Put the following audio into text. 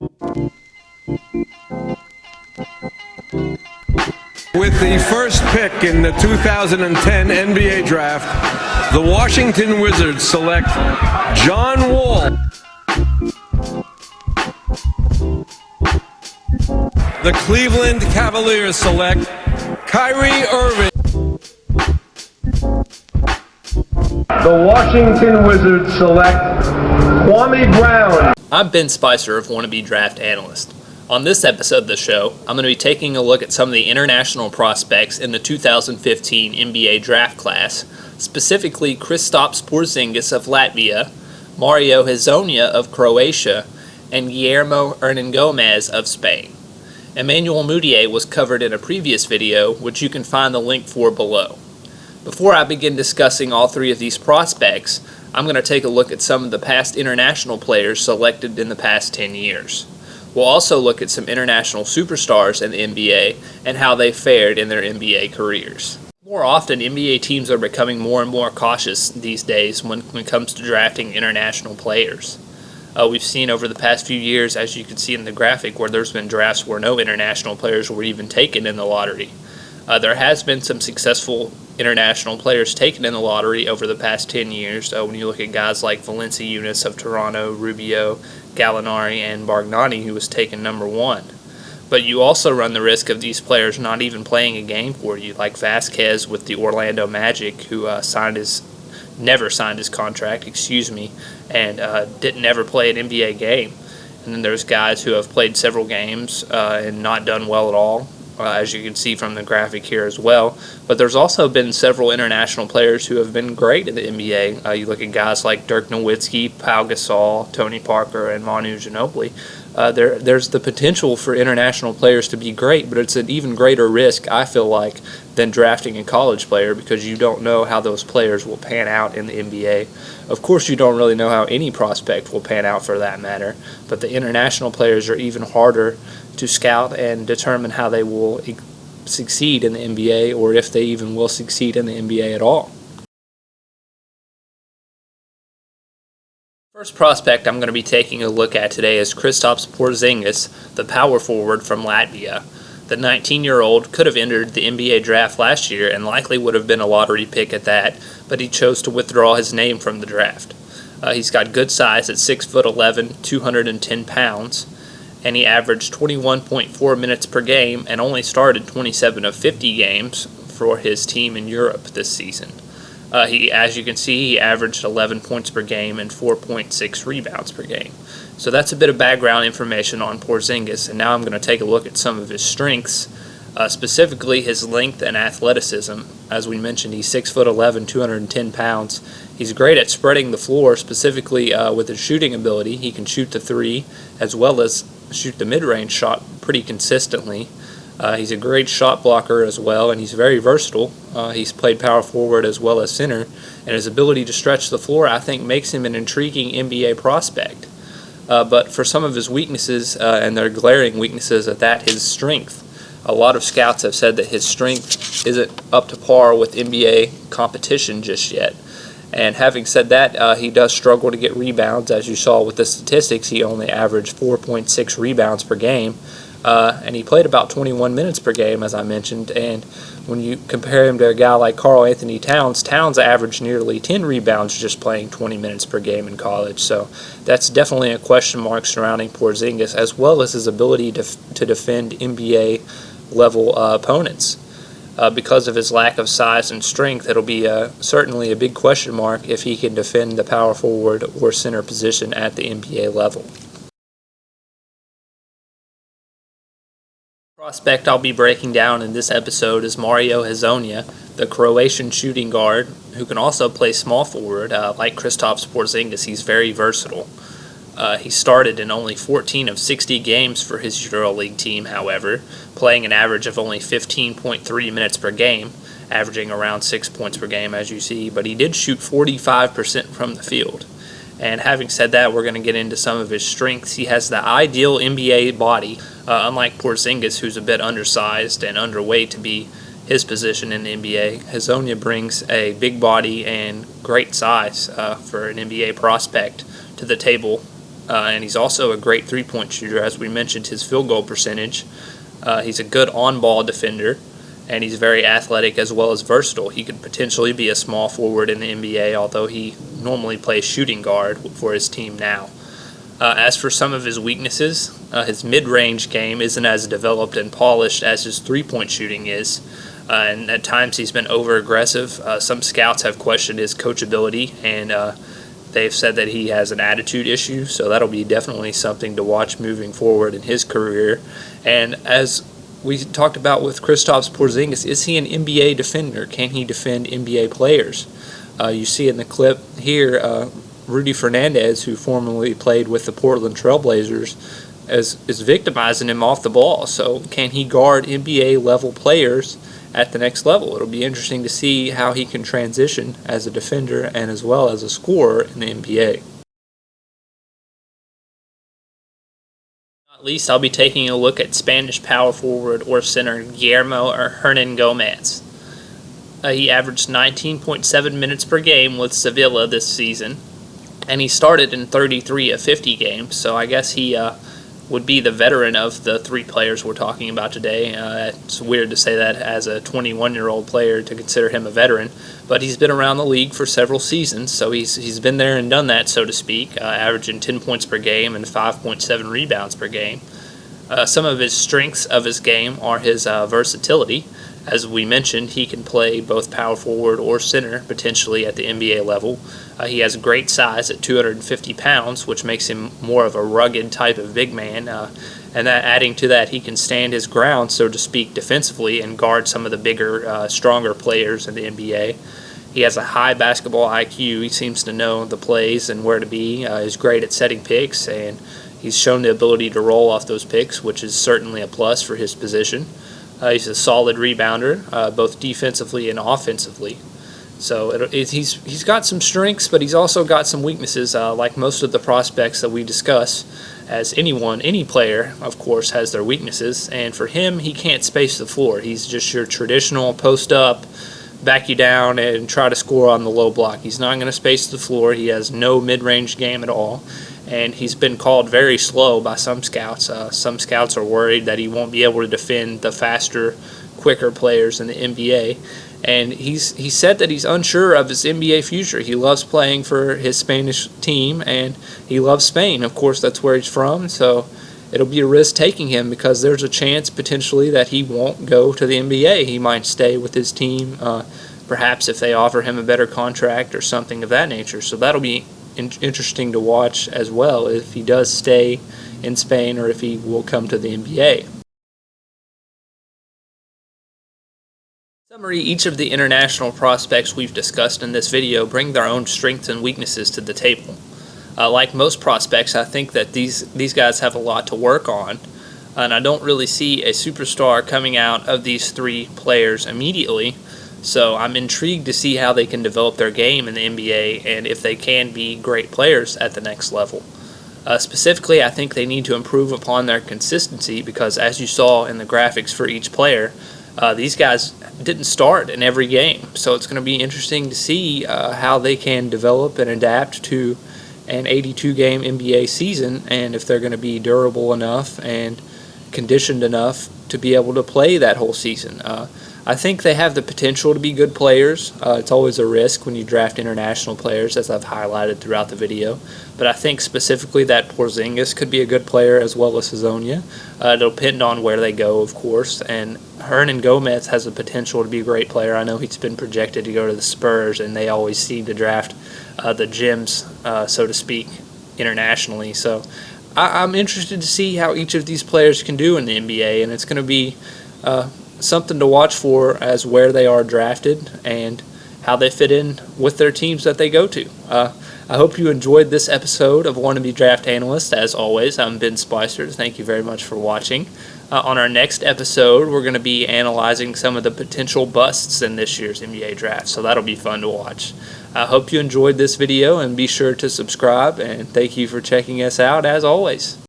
With the first pick in the 2010 NBA Draft, the Washington Wizards select John Wall. The Cleveland Cavaliers select Kyrie Irving. The Washington Wizards select Kwame Brown. I'm Ben Spicer of Wannabe Draft Analyst. On this episode of the show, I'm going to be taking a look at some of the international prospects in the 2015 NBA Draft class, specifically Kristaps Porzingis of Latvia, Mario Hezonja of Croatia, and Guillermo Hernangomez of Spain. Emmanuel Mudiay was covered in a previous video, which you can find the link for below. Before I begin discussing all three of these prospects, I'm going to take a look at some of the past international players selected in the past 10 years. We'll also look at some international superstars in the NBA and how they fared in their NBA careers. More often, NBA teams are becoming more and more cautious these days when it comes to drafting international players. We've seen over the past few years, as you can see in the graphic, where there's been drafts where no international players were even taken in the lottery. There has been some successful international players taken in the lottery over the past 10 years. When you look at guys like Valanciunas of Toronto, Rubio, Gallinari, and Bargnani, who was taken number 1. But you also run the risk of these players not even playing a game for you, like Vasquez with the Orlando Magic, who never signed his contract, and didn't ever play an NBA game. And then there's guys who have played several games and not done well at all, as you can see from the graphic here as well. But there's also been several international players who have been great in the NBA. You look at guys like Dirk Nowitzki, Pau Gasol, Tony Parker, and Manu Ginobili. There's the potential for international players to be great, but it's an even greater risk, I feel like, than drafting a college player, because you don't know how those players will pan out in the NBA. Of course, you don't really know how any prospect will pan out for that matter, but the international players are even harder to scout and determine how they will succeed in the NBA, or if they even will succeed in the NBA at all. First prospect I'm going to be taking a look at today is Kristaps Porzingis, the power forward from Latvia. The 19-year-old could have entered the NBA draft last year and likely would have been a lottery pick at that, but he chose to withdraw his name from the draft. He's got good size at 6'11", 210 pounds, and he averaged 21.4 minutes per game and only started 27 of 50 games for his team in Europe this season. As you can see, he averaged 11 points per game and 4.6 rebounds per game. So that's a bit of background information on Porzingis, and now I'm going to take a look at some of his strengths, specifically his length and athleticism. As we mentioned, he's 6'11", 210 pounds. He's great at spreading the floor, specifically with his shooting ability. He can shoot the three as well as shoot the mid-range shot pretty consistently. He's a great shot blocker as well, and he's very versatile. He's played power forward as well as center, and his ability to stretch the floor, I think, makes him an intriguing NBA prospect. But for some of his weaknesses, and their glaring weaknesses at that, his strength. A lot of scouts have said that his strength isn't up to par with NBA competition just yet. And having said that, he does struggle to get rebounds. As you saw with the statistics, he only averaged 4.6 rebounds per game. And he played about 21 minutes per game, as I mentioned, and when you compare him to a guy like Karl Anthony Towns, Towns averaged nearly 10 rebounds just playing 20 minutes per game in college, so that's definitely a question mark surrounding Porzingis, as well as his ability to defend NBA-level opponents. Because of his lack of size and strength, it'll be certainly a big question mark if he can defend the power forward or center position at the NBA level. Prospect I'll be breaking down in this episode is Mario Hezonja, the Croatian shooting guard, who can also play small forward. Like Kristaps Porzingis, he's very versatile. He started in only 14 of 60 games for his EuroLeague team, however, playing an average of only 15.3 minutes per game, averaging around 6 points per game, as you see, but he did shoot 45% from the field. And having said that, we're going to get into some of his strengths. He has the ideal NBA body, unlike Porzingis, who's a bit undersized and underweight to be his position in the NBA. Hezonja brings a big body and great size for an NBA prospect to the table and he's also a great three-point shooter. As we mentioned, his field goal percentage. He's a good on-ball defender, and he's very athletic as well as versatile. He could potentially be a small forward in the NBA, although he normally plays shooting guard for his team now. As for some of his weaknesses, his mid-range game isn't as developed and polished as his three-point shooting is, and at times he's been over-aggressive. Some scouts have questioned his coachability, and they've said that he has an attitude issue, so that'll be definitely something to watch moving forward in his career. And as we talked about with Kristaps Porzingis, is he an NBA defender? Can he defend NBA players? You see in the clip here, Rudy Fernandez, who formerly played with the Portland Trailblazers, is victimizing him off the ball. So can he guard NBA-level players at the next level? It'll be interesting to see how he can transition as a defender and as well as a scorer in the NBA. At least I'll be taking a look at Spanish power forward or center Guillermo Hernangomez. He averaged 19.7 minutes per game with Sevilla this season, and he started in 33 of 50 games, so I guess he would be the veteran of the three players we're talking about today. It's weird to say that as a 21-year-old player to consider him a veteran, but he's been around the league for several seasons, so he's been there and done that, so to speak, averaging 10 points per game and 5.7 rebounds per game. Some of his strengths of his game are his versatility. As we mentioned, he can play both power forward or center, potentially at the NBA level. He has great size at 250 pounds, which makes him more of a rugged type of big man. And that, adding to that, he can stand his ground, so to speak, defensively and guard some of the bigger, stronger players in the NBA. He has a high basketball IQ. He seems to know the plays and where to be. He's great at setting picks, and he's shown the ability to roll off those picks, which is certainly a plus for his position. He's a solid rebounder, both defensively and offensively. So he's got some strengths, but he's also got some weaknesses, like most of the prospects that we discuss. As any player, of course, has their weaknesses. And for him, he can't space the floor. He's just your traditional post up, back you down, and try to score on the low block. He's not going to space the floor. He has no mid-range game at all. And he's been called very slow by some scouts. Some scouts are worried that he won't be able to defend the faster, quicker players in the NBA. And he said that he's unsure of his NBA future. He loves playing for his Spanish team, and he loves Spain. Of course, that's where he's from, so it'll be a risk taking him because there's a chance potentially that he won't go to the NBA. He might stay with his team, perhaps if they offer him a better contract or something of that nature. So that'll be interesting to watch as well if he does stay in Spain or if he will come to the NBA. In summary, each of the international prospects we've discussed in this video bring their own strengths and weaknesses to the table. Like most prospects, I think that these guys have a lot to work on, and I don't really see a superstar coming out of these three players immediately. So I'm intrigued to see how they can develop their game in the NBA and if they can be great players at the next level. Specifically, I think they need to improve upon their consistency because, as you saw in the graphics for each player, these guys didn't start in every game. So it's going to be interesting to see how they can develop and adapt to an 82-game NBA season and if they're going to be durable enough and conditioned enough to be able to play that whole season. I think they have the potential to be good players. It's always a risk when you draft international players, as I've highlighted throughout the video. But I think specifically that Porzingis could be a good player as well as Hezonja. It'll depend on where they go, of course. And Hernangomez has the potential to be a great player. I know he's been projected to go to the Spurs, and they always seem to draft the gems, so to speak, internationally. So I'm interested to see how each of these players can do in the NBA, and it's going to be something to watch for as where they are drafted and how they fit in with their teams that they go to. I hope you enjoyed this episode of Wannabe Draft Analyst. As always, I'm Ben Spicer. Thank you very much for watching. On our next episode, we're going to be analyzing some of the potential busts in this year's NBA draft, so that'll be fun to watch. I hope you enjoyed this video, and be sure to subscribe, and thank you for checking us out as always.